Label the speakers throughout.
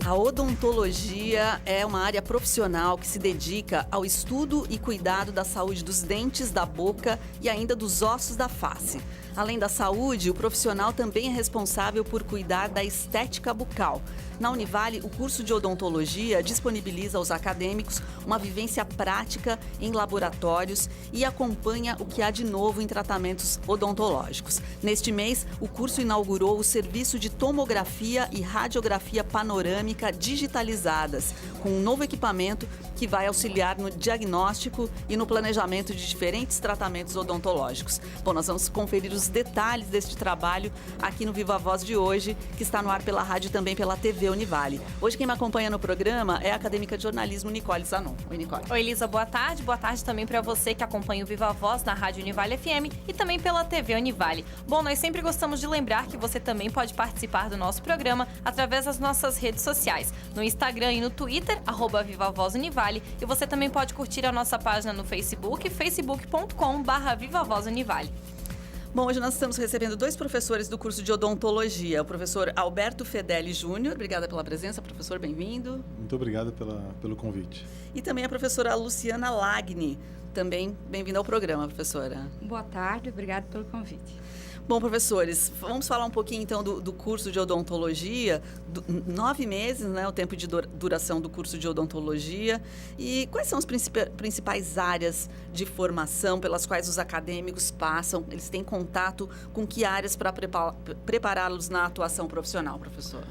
Speaker 1: A odontologia é uma área profissional que se dedica ao estudo e cuidado da saúde dos dentes, da boca e ainda dos ossos da face. Além da saúde, o profissional também é responsável por cuidar da estética bucal. Na Univale, o curso de odontologia disponibiliza aos acadêmicos uma vivência prática em laboratórios e acompanha o que há de novo em tratamentos odontológicos. Neste mês, o curso inaugurou o serviço de tomografia e radiografia panorâmica digitalizadas, com um novo equipamento que vai auxiliar no diagnóstico e no planejamento de diferentes tratamentos odontológicos. Bom, nós vamos conferir os detalhes deste trabalho aqui no Viva Voz de hoje, que está no ar pela rádio e também pela TV Univale. Hoje quem me acompanha no programa é a acadêmica de jornalismo Nicole Zanon. Oi, Nicole.
Speaker 2: Oi, Elisa, boa tarde. Boa tarde também para você que acompanha o Viva Voz na rádio Univale FM e também pela TV Univale. Bom, nós sempre gostamos de lembrar que você também pode participar do nosso programa através das nossas redes sociais, no Instagram e no Twitter, @VivaVozUnivale, e você também pode curtir a nossa página no Facebook, facebook.com/VivaVozUnivale.
Speaker 1: Bom, hoje nós estamos recebendo dois professores do curso de odontologia. O professor Alberto Fedeli Júnior. Obrigada pela presença, professor, bem-vindo.
Speaker 3: Muito obrigado pelo convite.
Speaker 1: E também a professora Luciana Lagni. Também bem-vinda ao programa, professora.
Speaker 4: Boa tarde, obrigado pelo convite.
Speaker 1: Bom, professores, vamos falar um pouquinho então do curso de odontologia. 9 meses, né, o tempo de duração do curso de odontologia. E quais são as principais áreas de formação pelas quais os acadêmicos passam? Eles têm contato com que áreas para prepará-los na atuação profissional, professor?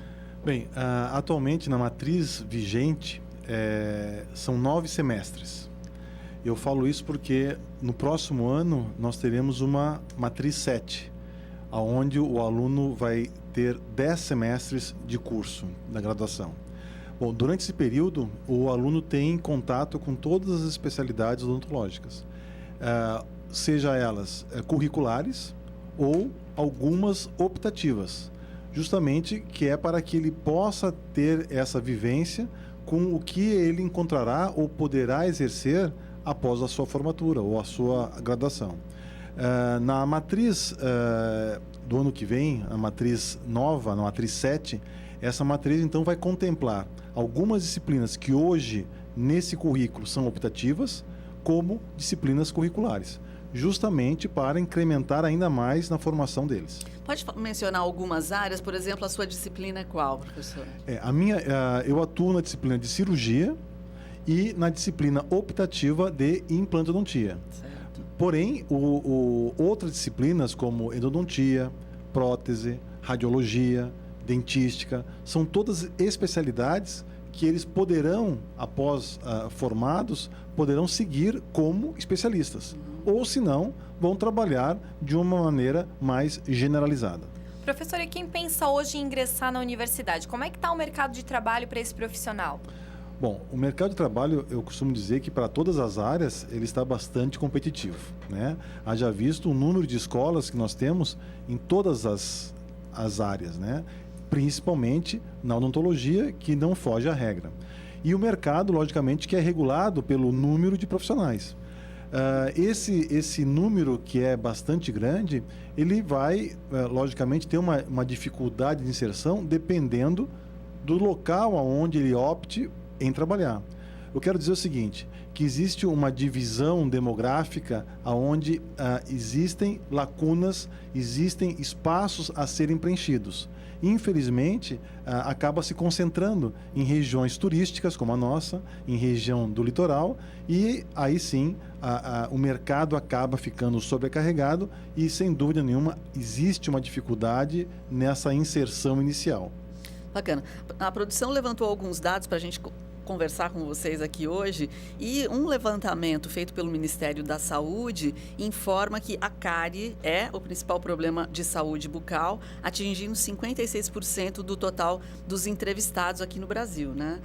Speaker 3: Bem, atualmente na matriz vigente são 9 semestres. Eu falo isso porque no próximo ano nós teremos uma matriz 7, onde o aluno vai ter 10 semestres de curso da graduação. Bom, durante esse período, o aluno tem contato com todas as especialidades odontológicas, seja elas curriculares ou algumas optativas, justamente que é para que ele possa ter essa vivência com o que ele encontrará ou poderá exercer após a sua formatura ou a sua graduação. Na matriz do ano que vem, a matriz nova, na matriz 7, essa matriz então vai contemplar algumas disciplinas que hoje nesse currículo são optativas, como disciplinas curriculares, justamente para incrementar ainda mais na formação deles.
Speaker 1: Pode mencionar algumas áreas, por exemplo, a sua disciplina é qual, professor?
Speaker 3: Eu atuo na disciplina de cirurgia e na disciplina optativa de implantodontia.
Speaker 1: Certo.
Speaker 3: Porém, outras disciplinas como endodontia, prótese, radiologia, dentística, são todas especialidades que eles poderão, após formados, poderão seguir como especialistas. Ou, se não, vão trabalhar de uma maneira mais generalizada.
Speaker 2: Professor, e quem pensa hoje em ingressar na universidade, como é que está o mercado de trabalho para esse profissional?
Speaker 3: Bom, o mercado de trabalho, eu costumo dizer que para todas as áreas ele está bastante competitivo, né? Haja visto o número de escolas que nós temos em todas as áreas, né? Principalmente na odontologia, que não foge à regra. E o mercado, logicamente, que é regulado pelo número de profissionais. Esse número, que é bastante grande, ele vai, logicamente, ter uma dificuldade de inserção dependendo do local aonde ele opte em trabalhar. Eu quero dizer o seguinte, que existe uma divisão demográfica onde existem lacunas, existem espaços a serem preenchidos. Infelizmente, acaba se concentrando em regiões turísticas como a nossa, em região do litoral, e aí sim o mercado acaba ficando sobrecarregado e, sem dúvida nenhuma, existe uma dificuldade nessa inserção inicial.
Speaker 1: Bacana. A produção levantou alguns dados para a gente conversar com vocês aqui hoje, e um levantamento feito pelo Ministério da Saúde informa que a cárie é o principal problema de saúde bucal, atingindo 56% do total dos entrevistados aqui no Brasil, né?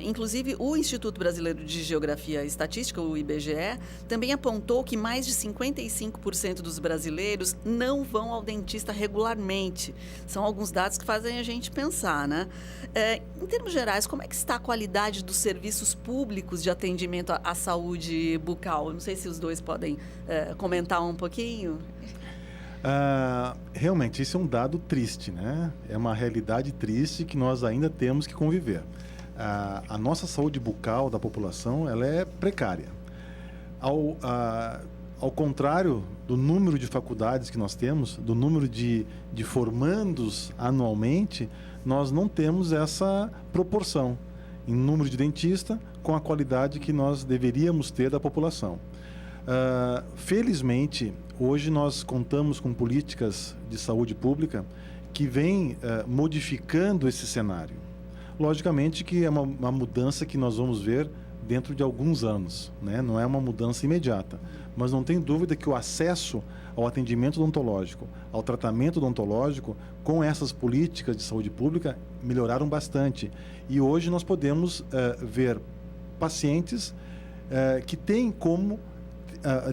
Speaker 1: Inclusive, o Instituto Brasileiro de Geografia e Estatística, o IBGE, também apontou que mais de 55% dos brasileiros não vão ao dentista regularmente. São alguns dados que fazem a gente pensar, né? Em termos gerais, como é que está a qualidade dos serviços públicos de atendimento à saúde bucal? Eu não sei se os dois podem comentar um pouquinho.
Speaker 3: Realmente, isso é um dado triste, né? É uma realidade triste que nós ainda temos que conviver. A nossa saúde bucal da população, ela é precária. Ao contrário do número de faculdades que nós temos, do número de formandos anualmente, nós não temos essa proporção em número de dentista com a qualidade que nós deveríamos ter da população. Felizmente, hoje nós contamos com políticas de saúde pública que vêm modificando esse cenário. Logicamente que é uma mudança que nós vamos ver dentro de alguns anos, né? Não é uma mudança imediata, mas não tem dúvida que o acesso ao atendimento odontológico, ao tratamento odontológico, com essas políticas de saúde pública, melhoraram bastante. E hoje nós podemos ver pacientes que têm como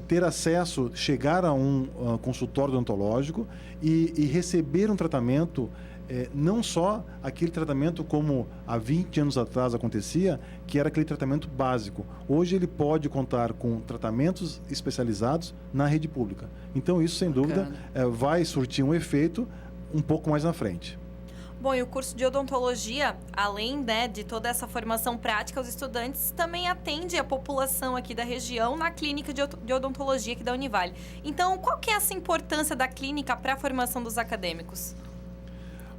Speaker 3: ter acesso, chegar a um consultório odontológico e receber um tratamento, não só aquele tratamento como há 20 anos atrás acontecia, que era aquele tratamento básico. Hoje ele pode contar com tratamentos especializados na rede pública. Então isso, sem dúvida, vai surtir um efeito um pouco mais na frente.
Speaker 2: Bom, e o curso de odontologia, além, né, de toda essa formação prática aos estudantes, também atende a população aqui da região na clínica de odontologia aqui da Univale. Então, qual que é essa importância da clínica para a formação dos acadêmicos?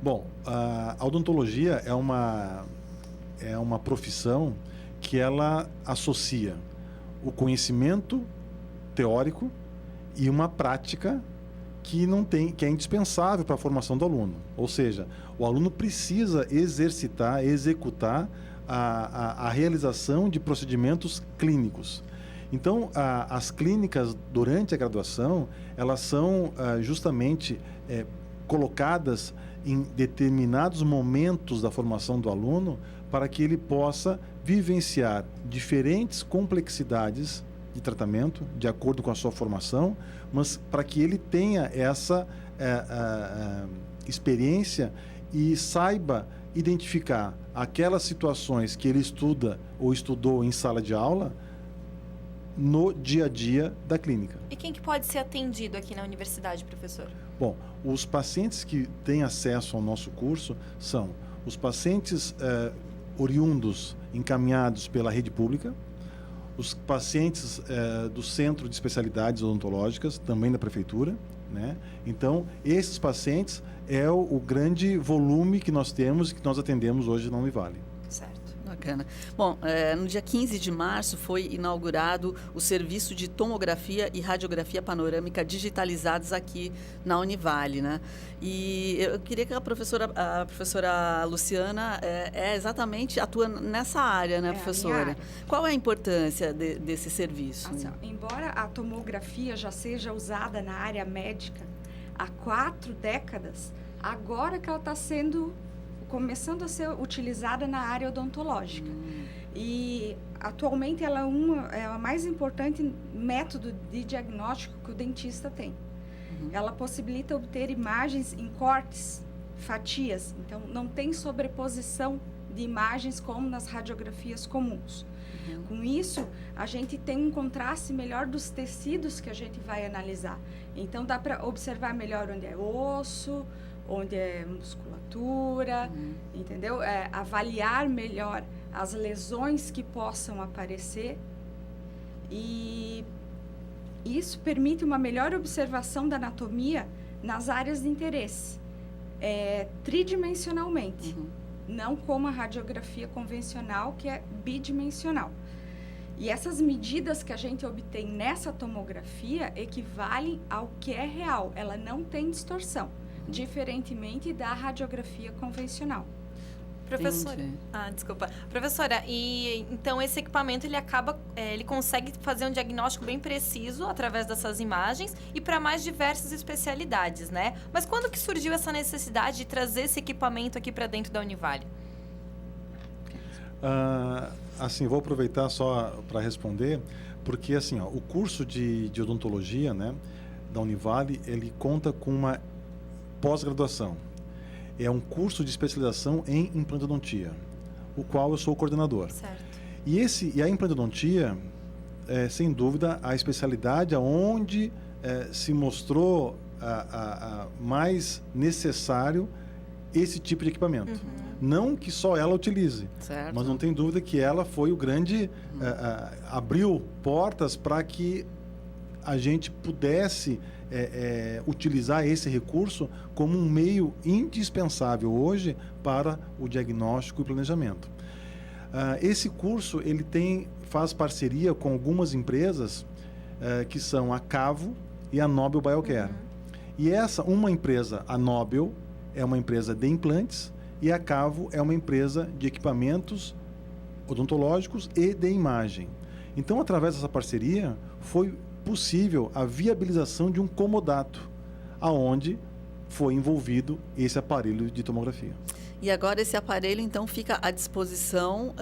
Speaker 3: Bom, a odontologia é uma profissão que ela associa o conhecimento teórico e uma prática que é indispensável para a formação do aluno. Ou seja, o aluno precisa exercitar, executar a realização de procedimentos clínicos. Então, as clínicas, durante a graduação, elas são justamente colocadas em determinados momentos da formação do aluno para que ele possa vivenciar diferentes complexidades de tratamento, de acordo com a sua formação, mas para que ele tenha essa experiência e saiba identificar aquelas situações que ele estuda ou estudou em sala de aula no dia a dia da clínica.
Speaker 2: E quem que pode ser atendido aqui na universidade, professor?
Speaker 3: Bom, os pacientes que têm acesso ao nosso curso são os pacientes oriundos encaminhados pela rede pública, os pacientes do Centro de Especialidades Odontológicas, também da Prefeitura, né? Então, esses pacientes é o grande volume que nós temos e que nós atendemos hoje na Univale.
Speaker 1: Certo. Bacana. Bom, no dia 15 de março foi inaugurado o serviço de tomografia e radiografia panorâmica digitalizados aqui na Univale, né? E eu queria que a professora Luciana exatamente atua nessa área, né, professora?
Speaker 4: Área.
Speaker 1: Qual é a importância desse serviço?
Speaker 4: Assim, embora a tomografia já seja usada na área médica há 4 décadas, agora que ela está começando a ser utilizada na área odontológica. E atualmente ela é a mais importante método de diagnóstico que o dentista tem. Ela possibilita obter imagens em cortes, fatias, então não tem sobreposição de imagens como nas radiografias comuns. Com isso, a gente tem um contraste melhor dos tecidos que a gente vai analisar. Então dá para observar melhor onde é osso, onde é musculatura, entendeu? Avaliar melhor as lesões que possam aparecer, e isso permite uma melhor observação da anatomia nas áreas de interesse, tridimensionalmente, não como a radiografia convencional, que é bidimensional. E essas medidas que a gente obtém nessa tomografia equivalem ao que é real, ela não tem distorção, diferentemente da radiografia convencional.
Speaker 2: Professora, desculpa. Professora, e então esse equipamento ele consegue fazer um diagnóstico bem preciso através dessas imagens e para mais diversas especialidades, né? Mas quando que surgiu essa necessidade de trazer esse equipamento aqui para dentro da Univale?
Speaker 3: Assim, vou aproveitar só para responder, porque assim, o curso de odontologia, né, da Univale, ele conta com uma pós-graduação. É um curso de especialização em implantodontia, o qual eu sou o coordenador.
Speaker 2: Certo.
Speaker 3: E a implantodontia é, sem dúvida, a especialidade onde se mostrou mais necessário esse tipo de equipamento. Não que só ela utilize,
Speaker 1: Certo.
Speaker 3: mas não tem dúvida que ela foi o grande... abriu portas para que a gente pudesse utilizar esse recurso como um meio indispensável hoje para o diagnóstico e planejamento. Esse curso ele faz parceria com algumas empresas que são a Cavo e a Nobel Biocare. E uma empresa, a Nobel, é uma empresa de implantes e a Cavo é uma empresa de equipamentos odontológicos e de imagem. Então, através dessa parceria, foi possível a viabilização de um comodato, aonde foi envolvido esse aparelho de tomografia.
Speaker 1: E agora esse aparelho, então, fica à disposição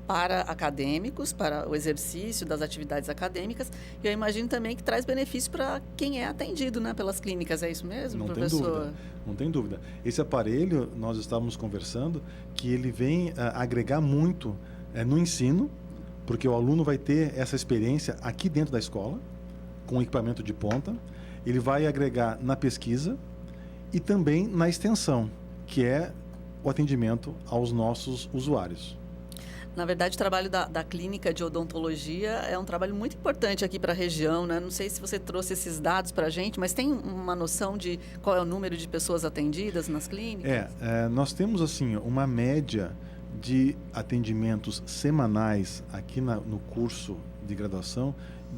Speaker 1: para acadêmicos, para o exercício das atividades acadêmicas. E eu imagino também que traz benefício para quem é atendido, né, pelas clínicas. É isso mesmo,
Speaker 3: Não
Speaker 1: professor?
Speaker 3: tem dúvida. Não tem dúvida. Esse aparelho, nós estávamos conversando, que ele vem agregar muito no ensino, porque o aluno vai ter essa experiência aqui dentro da escola, com equipamento de ponta. Ele vai agregar na pesquisa e também na extensão, que é o atendimento aos nossos usuários.
Speaker 1: Na verdade, o trabalho da clínica de odontologia é um trabalho muito importante aqui para a região, né? Não sei se você trouxe esses dados para a gente, mas tem uma noção de qual é o número de pessoas atendidas nas clínicas?
Speaker 3: Nós temos assim uma média de atendimentos semanais aqui no curso de graduação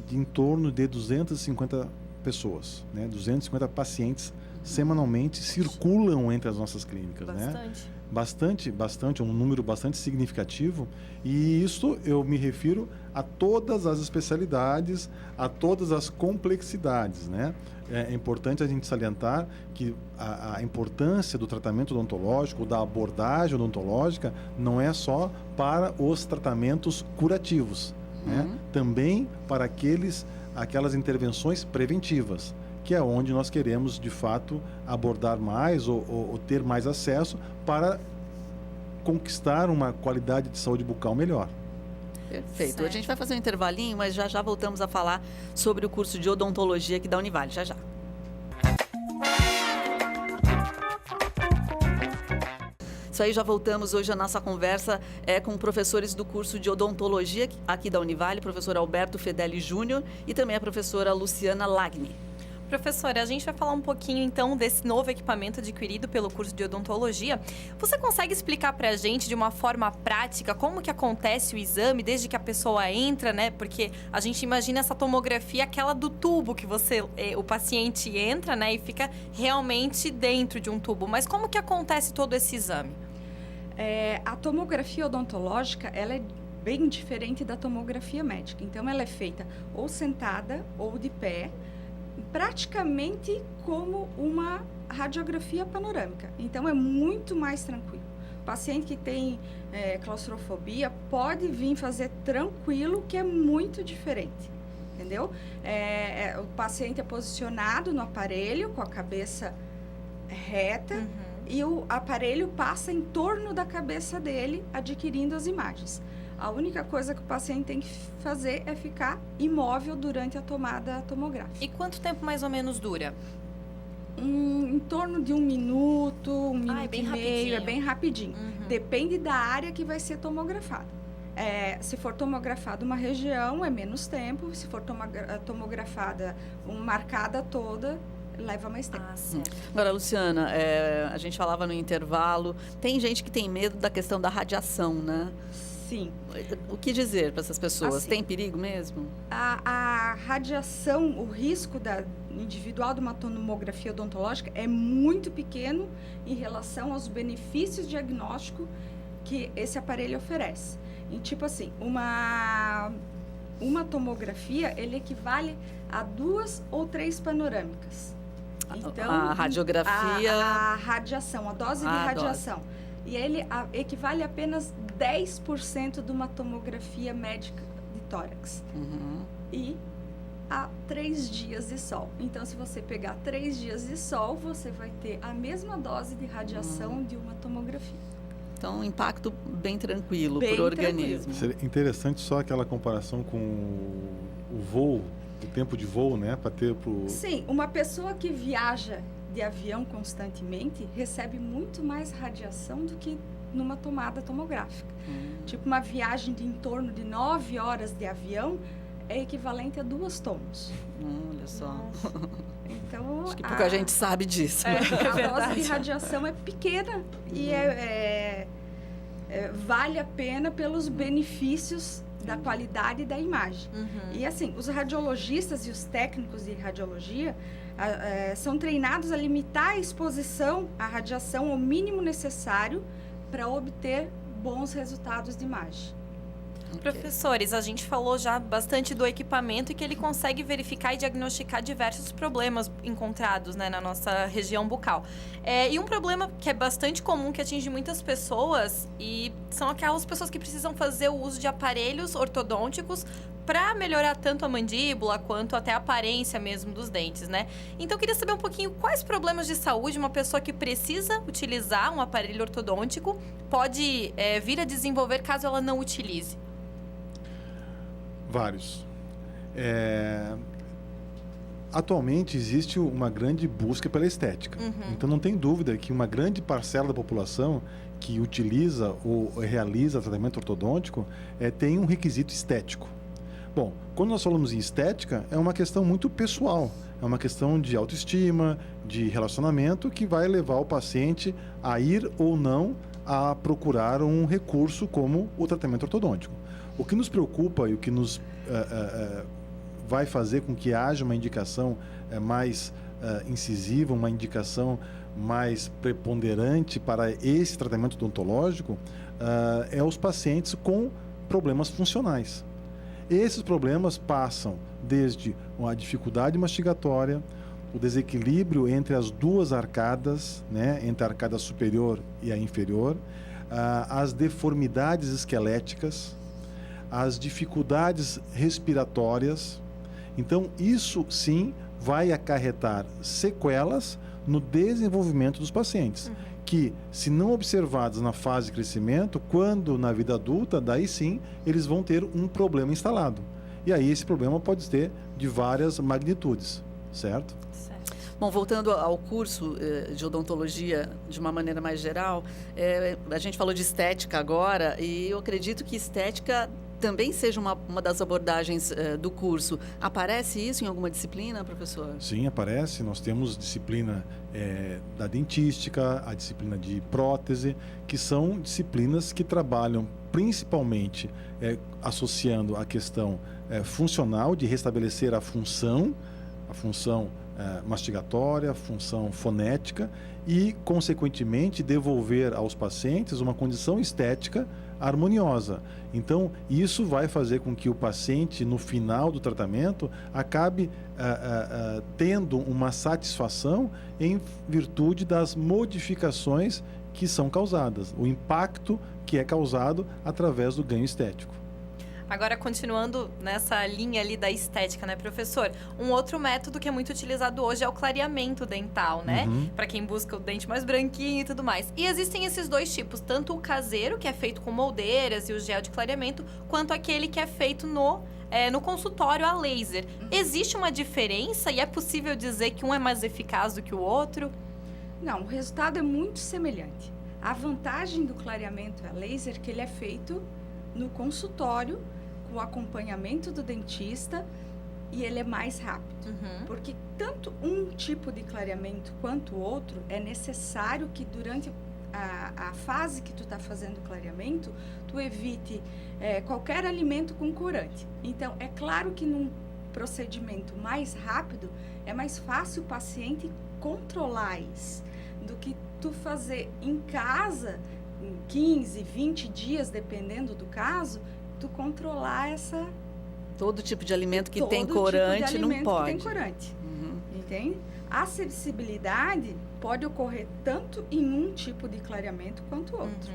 Speaker 3: de em torno de 250 pessoas, né? 250 pacientes semanalmente circulam entre as nossas clínicas, né? Bastante, um número bastante significativo, e isso eu me refiro a todas as especialidades, a todas as complexidades, né? É importante a gente salientar que a importância do tratamento odontológico, da abordagem odontológica, não é só para os tratamentos curativos, né? Também para aquelas intervenções preventivas, que é onde nós queremos, de fato, abordar mais ou ter mais acesso para conquistar uma qualidade de saúde bucal melhor.
Speaker 1: Perfeito.
Speaker 2: Certo.
Speaker 1: A gente vai fazer um intervalinho, mas já voltamos a falar sobre o curso de odontologia aqui da Univale. Já. Isso aí, já voltamos. Hoje a nossa conversa é com professores do curso de odontologia aqui da Univale, professor Alberto Fedeli Júnior e também a professora Luciana Lagni.
Speaker 2: Professora, a gente vai falar um pouquinho então desse novo equipamento adquirido pelo curso de odontologia. Você consegue explicar pra gente de uma forma prática como que acontece o exame desde que a pessoa entra, né? Porque a gente imagina essa tomografia, aquela do tubo que o paciente entra, né? E fica realmente dentro de um tubo. Mas como que acontece todo esse exame?
Speaker 4: A tomografia odontológica, ela é bem diferente da tomografia médica. Então, ela é feita ou sentada ou de pé, praticamente como uma radiografia panorâmica. Então, é muito mais tranquilo. O paciente que tem claustrofobia pode vir fazer tranquilo, que é muito diferente, entendeu? O paciente é posicionado no aparelho com a cabeça reta e o aparelho passa em torno da cabeça dele, adquirindo as imagens. A única coisa que o paciente tem que fazer é ficar imóvel durante a tomada tomográfica.
Speaker 2: E quanto tempo mais ou menos dura?
Speaker 4: Em torno de 1 minuto, 1 minuto e meio,
Speaker 2: rapidinho.
Speaker 4: é bem rapidinho. Depende da área que vai ser tomografada. Se for tomografada uma região, é menos tempo. Se for tomografada marcada toda, leva mais tempo.
Speaker 2: Certo.
Speaker 1: Agora, Luciana, a gente falava no intervalo, tem gente que tem medo da questão da radiação, né?
Speaker 4: Sim.
Speaker 1: O que dizer para essas pessoas?
Speaker 4: Assim,
Speaker 1: Tem perigo mesmo?
Speaker 4: A radiação, o risco individual de uma tomografia odontológica é muito pequeno em relação aos benefícios diagnósticos que esse aparelho oferece. E, tipo assim, uma tomografia, ele equivale a 2 ou 3 panorâmicas. Então,
Speaker 1: a radiografia...
Speaker 4: A radiação, a dose de radiação. E ele equivale a apenas 10% de uma tomografia médica de tórax. E a 3 dias de sol. Então, se você pegar 3 dias de sol, você vai ter a mesma dose de radiação de uma tomografia.
Speaker 1: Então, um impacto bem tranquilo
Speaker 4: Bem
Speaker 1: para o organismo.
Speaker 3: Seria interessante só aquela comparação com o voo tempo de voo, né? Para ter
Speaker 4: Sim, uma pessoa que viaja de avião constantemente recebe muito mais radiação do que numa tomada tomográfica. Tipo, uma viagem de em torno de 9 horas de avião é equivalente a 2 tomos.
Speaker 1: Olha só.
Speaker 4: Então,
Speaker 1: Acho que pouca gente sabe disso.
Speaker 4: A dose de radiação é pequena e vale a pena pelos benefícios da qualidade da imagem. E assim, os radiologistas e os técnicos de radiologia são treinados a limitar a exposição à radiação ao mínimo necessário para obter bons resultados de imagem.
Speaker 2: Professores, a gente falou já bastante do equipamento e que ele consegue verificar e diagnosticar diversos problemas encontrados, né, na nossa região bucal. E um problema que é bastante comum, que atinge muitas pessoas, e são aquelas pessoas que precisam fazer o uso de aparelhos ortodônticos para melhorar tanto a mandíbula quanto até a aparência mesmo dos dentes, né? Então, eu queria saber um pouquinho quais problemas de saúde uma pessoa que precisa utilizar um aparelho ortodôntico pode vir a desenvolver caso ela não utilize.
Speaker 3: Vários. Atualmente existe uma grande busca pela estética. Então não tem dúvida que uma grande parcela da população que utiliza ou realiza tratamento ortodôntico tem um requisito estético. Bom, quando nós falamos em estética, é uma questão muito pessoal. É uma questão de autoestima, de relacionamento, que vai levar o paciente a ir ou não a procurar um recurso como o tratamento ortodôntico. O que nos preocupa e o que nos vai fazer com que haja uma indicação mais incisiva, uma indicação mais preponderante para esse tratamento odontológico é os pacientes com problemas funcionais. Esses problemas passam desde a dificuldade mastigatória, o desequilíbrio entre as duas arcadas, né, entre a arcada superior e a inferior, as deformidades esqueléticas, as dificuldades respiratórias. Então, isso sim vai acarretar sequelas no desenvolvimento dos pacientes, que, se não observados na fase de crescimento, quando na vida adulta, daí sim, eles vão ter um problema instalado. E aí esse problema pode ter de várias magnitudes, certo?
Speaker 1: Bom, voltando ao curso de odontologia de uma maneira mais geral, a gente falou de estética agora, e eu acredito que estética também seja uma das abordagens do curso. Aparece isso em alguma disciplina, professor?
Speaker 3: Sim, aparece. Nós temos disciplina da dentística, a disciplina de prótese, que são disciplinas que trabalham principalmente associando a questão funcional, de restabelecer a função mastigatória, a função fonética e, consequentemente, devolver aos pacientes uma condição estética harmoniosa. Então, isso vai fazer com que o paciente, no final do tratamento, acabe tendo uma satisfação em virtude das modificações que são causadas, o impacto que é causado através do ganho estético.
Speaker 2: Agora, continuando nessa linha ali da estética, né, professor? Um outro método que é muito utilizado hoje é o clareamento dental, né? Para quem busca o dente mais branquinho e tudo mais. E existem esses dois tipos, tanto o caseiro, que é feito com moldeiras e o gel de clareamento, quanto aquele que é feito no consultório a laser. Existe uma diferença e é possível dizer que um é mais eficaz do que o outro?
Speaker 4: Não, o resultado é muito semelhante. A vantagem do clareamento a laser é que ele é feito no consultório, com o acompanhamento do dentista, e ele é mais rápido. Porque tanto um tipo de clareamento quanto o outro, é necessário que durante a fase que tu está fazendo o clareamento, tu evite qualquer alimento com corante. Então, é claro que num procedimento mais rápido, é mais fácil o paciente controlar isso, do que tu fazer em casa, 15, 20 dias, dependendo do caso, tu controlar
Speaker 1: todo tipo de alimento que tem corante não pode.
Speaker 4: Que tem corante. Entende? A sensibilidade pode ocorrer tanto em um tipo de clareamento quanto outro.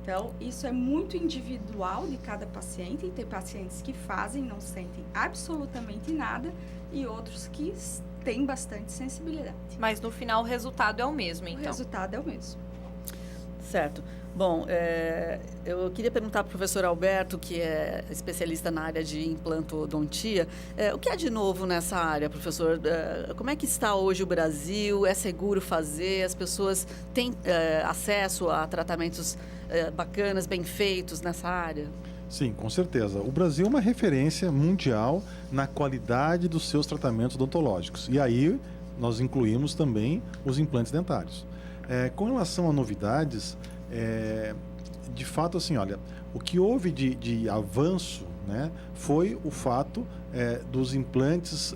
Speaker 4: Então, isso é muito individual de cada paciente. E tem pacientes que fazem, não sentem absolutamente nada, e outros que têm bastante sensibilidade.
Speaker 2: Mas no final o resultado é o mesmo, então?
Speaker 4: O resultado é o mesmo.
Speaker 1: Certo. Bom, eu queria perguntar para o professor Alberto, que é especialista na área de implantodontia, o que há de novo nessa área, professor? Como é que está hoje o Brasil? É seguro fazer? As pessoas têm acesso a tratamentos bacanas, bem feitos nessa área?
Speaker 3: Sim, com certeza. O Brasil é uma referência mundial na qualidade dos seus tratamentos odontológicos. E aí nós incluímos também os implantes dentários. Com relação a novidades, de fato, assim, olha, o que houve de avanço, né, foi o fato dos implantes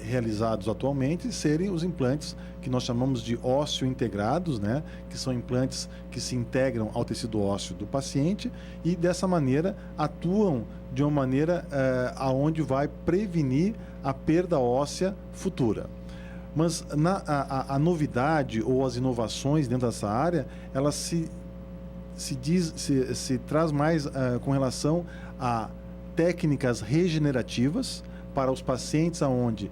Speaker 3: realizados atualmente serem os implantes que nós chamamos de ósseo integrados, né, que são implantes que se integram ao tecido ósseo do paciente e dessa maneira atuam de uma maneira aonde vai prevenir a perda óssea futura. Mas a novidade ou as inovações dentro dessa área, elas se traz mais com relação a técnicas regenerativas para os pacientes onde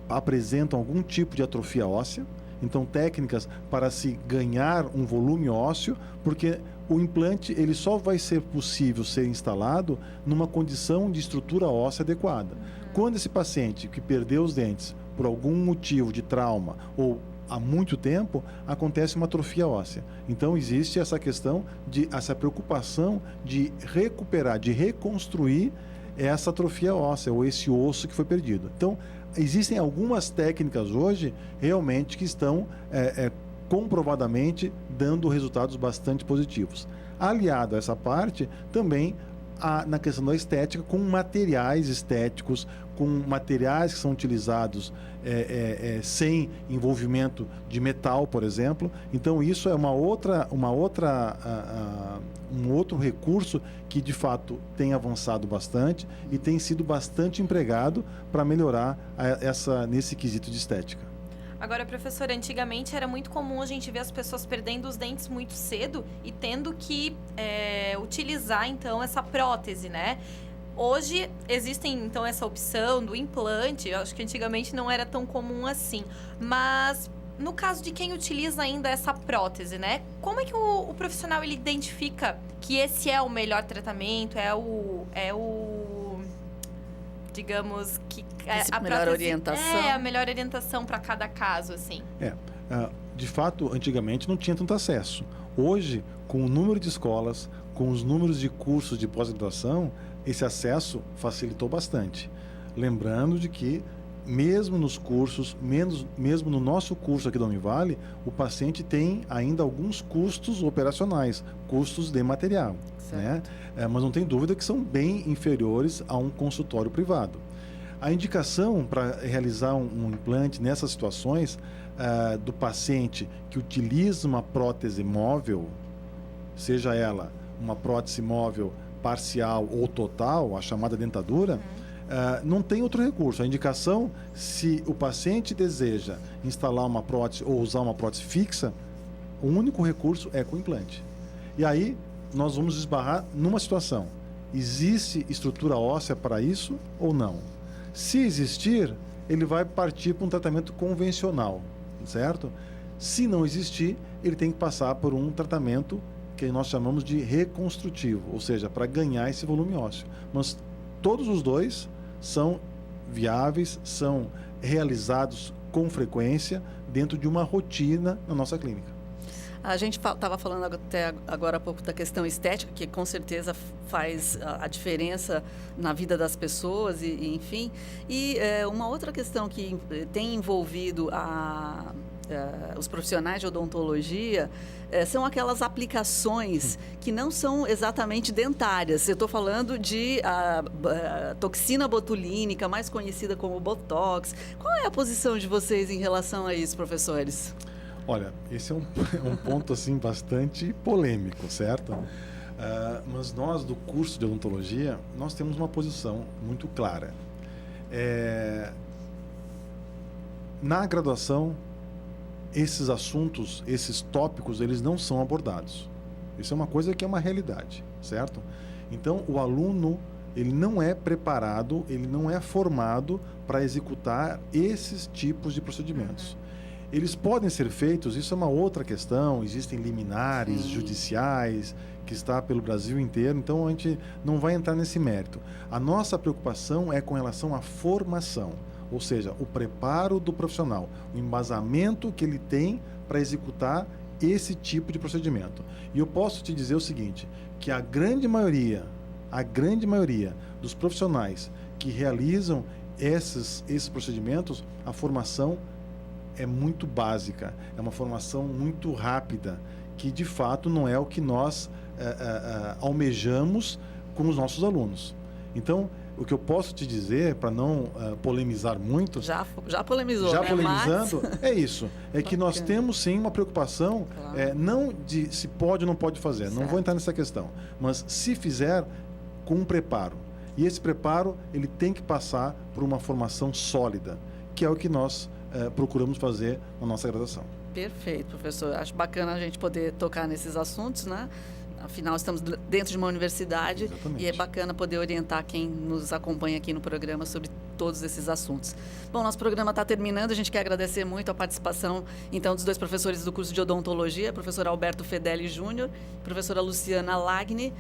Speaker 3: apresentam algum tipo de atrofia óssea. Então, técnicas para se ganhar um volume ósseo, porque o implante ele só vai ser possível ser instalado numa condição de estrutura óssea adequada. Quando esse paciente que perdeu os dentes por algum motivo de trauma ou há muito tempo, acontece uma atrofia óssea. Então, existe essa questão essa preocupação de recuperar, de reconstruir essa atrofia óssea ou esse osso que foi perdido. Então, existem algumas técnicas hoje realmente que estão comprovadamente dando resultados bastante positivos. Aliado a essa parte, também na questão da estética, com materiais estéticos, com materiais que são utilizados sem envolvimento de metal, por exemplo. Então, isso é um outro recurso que, de fato, tem avançado bastante e tem sido bastante empregado para melhorar nesse quesito de estética.
Speaker 2: Agora, professora, antigamente era muito comum a gente ver as pessoas perdendo os dentes muito cedo e tendo que utilizar, então, essa prótese, né? Hoje, existem, então, essa opção do implante. Eu acho que antigamente não era tão comum assim. Mas, no caso de quem utiliza ainda essa prótese, né? Como é que o profissional ele identifica que esse é o melhor tratamento, digamos que
Speaker 1: a melhor orientação?
Speaker 2: É a melhor orientação para cada caso, assim.
Speaker 3: De fato, antigamente não tinha tanto acesso. Hoje, com o número de escolas, com os números de cursos de pós-graduação, esse acesso facilitou bastante. Lembrando de que, mesmo nos cursos, mesmo no nosso curso aqui da Univale, o paciente tem ainda alguns custos operacionais, custos de material, né? Mas não tem dúvida que são bem inferiores a um consultório privado. A indicação para realizar um implante nessas situações do paciente que utiliza uma prótese móvel, seja ela uma prótese móvel parcial ou total, a chamada dentadura, não tem outro recurso. A indicação, se o paciente deseja instalar uma prótese ou usar uma prótese fixa, o único recurso é com implante. E aí nós vamos esbarrar numa situação: existe estrutura óssea para isso ou não? Se existir, ele vai partir para um tratamento convencional, certo? Se não existir, ele tem que passar por um tratamento que nós chamamos de reconstrutivo, ou seja, para ganhar esse volume ósseo. Mas todos os dois são viáveis, são realizados com frequência dentro de uma rotina na nossa clínica.
Speaker 1: A gente estava falando até agora há pouco da questão estética, que com certeza faz a diferença na vida das pessoas, enfim. E uma outra questão que tem envolvido os profissionais de odontologia são aquelas aplicações que não são exatamente dentárias. Eu estou falando de toxina botulínica, mais conhecida como Botox. Qual é a posição de vocês em relação a isso, professores?
Speaker 3: Olha, esse é um ponto assim bastante polêmico, certo? Mas nós do curso de odontologia, nós temos uma posição muito clara. Na graduação, esses assuntos, esses tópicos, eles não são abordados. Isso é uma coisa que é uma realidade, certo? Então, o aluno, ele não é preparado, ele não é formado para executar esses tipos de procedimentos. Eles podem ser feitos, isso é uma outra questão, existem liminares judiciais que está pelo Brasil inteiro, então a gente não vai entrar nesse mérito. A nossa preocupação é com relação à formação, ou seja, o preparo do profissional, o embasamento que ele tem para executar esse tipo de procedimento. E eu posso te dizer o seguinte, que a grande maioria dos profissionais que realizam esses procedimentos, a formação é muito básica, é uma formação muito rápida, que de fato não é o que nós almejamos com os nossos alunos. Então, o que eu posso te dizer, para não polemizar muito...
Speaker 1: Já polemizou,
Speaker 3: já
Speaker 1: né?
Speaker 3: polemizando, é isso. É que nós
Speaker 1: Bacana.
Speaker 3: temos sim uma preocupação,
Speaker 1: Claro.
Speaker 3: não de se pode ou não pode fazer, não
Speaker 1: Certo.
Speaker 3: vou entrar nessa questão, mas se fizer com um preparo. E esse preparo, ele tem que passar por uma formação sólida, que é o que nós procuramos fazer na nossa graduação.
Speaker 1: Perfeito, professor. Acho bacana a gente poder tocar nesses assuntos, né? Afinal, estamos dentro de uma universidade.
Speaker 3: Exatamente.
Speaker 1: E é bacana poder orientar quem nos acompanha aqui no programa sobre todos esses assuntos. Bom, nosso programa está terminando. A gente quer agradecer muito a participação, então, dos dois professores do curso de odontologia, professor Alberto Fedeli Júnior e professora Luciana Lagni.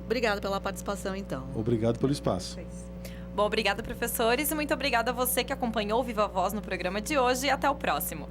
Speaker 1: Obrigada pela participação, então.
Speaker 3: Obrigado pelo espaço.
Speaker 2: Bom, obrigada, professores, e muito obrigada a você que acompanhou o Viva Voz no programa de hoje, e até o próximo.